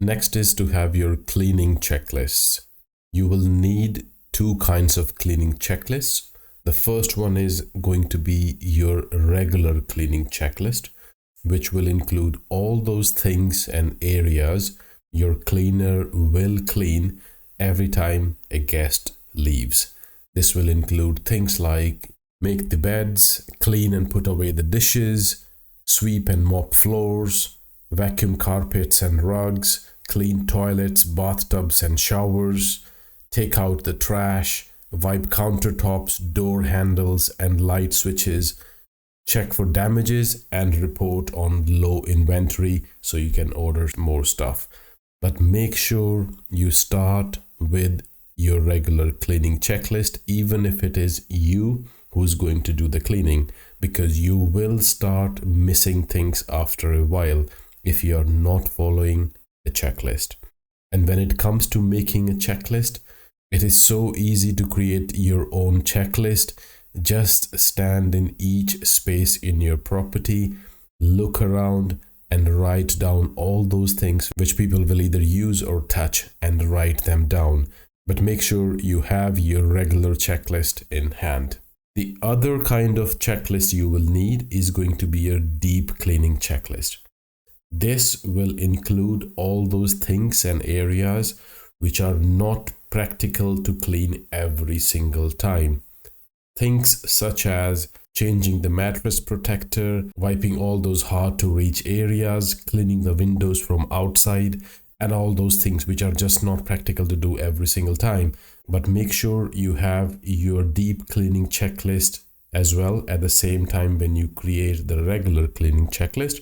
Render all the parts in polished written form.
Next is to have your cleaning checklists. You will need two kinds of cleaning checklists. The first one is going to be your regular cleaning checklist, which will include all those things and areas your cleaner will clean every time a guest leaves. This will include things like make the beds, clean and put away the dishes, sweep and mop floors, vacuum carpets and rugs, clean toilets, bathtubs and showers, take out the trash, wipe countertops, door handles and light switches, check for damages and report on low inventory so you can order more stuff. But make sure you start with your regular cleaning checklist, even if it is you who's going to do the cleaning, because you will start missing things after a while if you are not following a checklist. And when it comes to making a checklist, it is so easy to create your own checklist. Just stand in each space in your property, look around and write down all those things which people will either use or touch and write them down. But make sure you have your regular checklist in hand. The other kind of checklist you will need is going to be your deep cleaning checklist. This will include all those things and areas which are not practical to clean every single time. Things such as changing the mattress protector, wiping all those hard to reach areas, cleaning the windows from outside, and all those things which are just not practical to do every single time. But make sure you have your deep cleaning checklist as well at the same time when you create the regular cleaning checklist,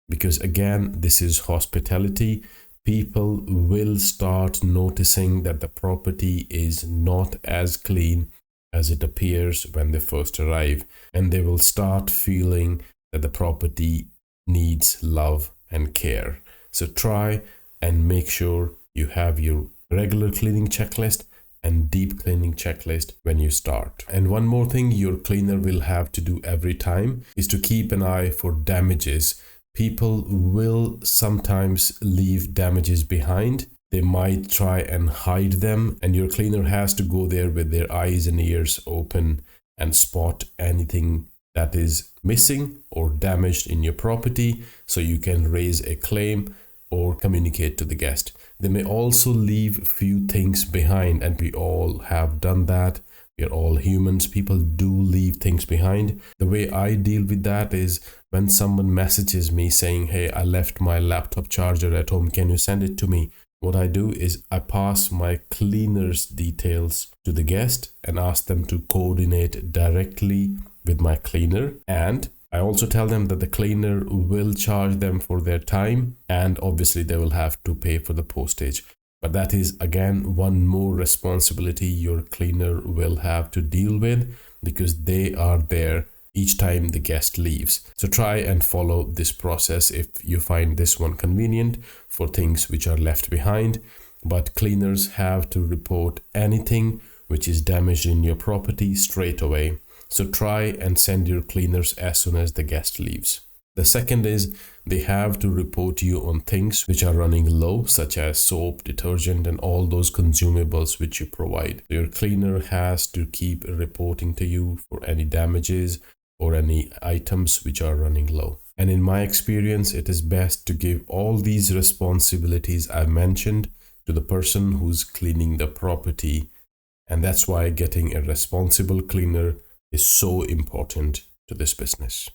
because again, this is hospitality. People will start noticing that the property is not as clean as it appears when they first arrive, and they will start feeling that the property needs love and care. So try and make sure you have your regular cleaning checklist and deep cleaning checklist when you start. And one more thing your cleaner will have to do every time is to keep an eye for damages. People will sometimes leave damages behind. They might try and hide them, and your cleaner has to go there with their eyes and ears open and spot anything that is missing or damaged in your property so you can raise a claim or communicate to the guest. They may also leave few things behind, and we all have done that. We are all humans. People do leave things behind. The way I deal with that is when someone messages me saying, hey, I left my laptop charger at home, can you send it to me? What I do is I pass my cleaner's details to the guest and ask them to coordinate directly with my cleaner. And I also tell them that the cleaner will charge them for their time, and obviously they will have to pay for the postage. But that is again one more responsibility your cleaner will have to deal with, because they are there each time the guest leaves. So try and follow this process if you find this one convenient for things which are left behind. But cleaners have to report anything which is damaged in your property straight away. So try and send your cleaners as soon as the guest leaves. The second is they have to report you on things which are running low, such as soap, detergent, and all those consumables which you provide. Your cleaner has to keep reporting to you for any damages or any items which are running low. And in my experience, it is best to give all these responsibilities I mentioned to the person who's cleaning the property. And that's why getting a responsible cleaner is so important to this business.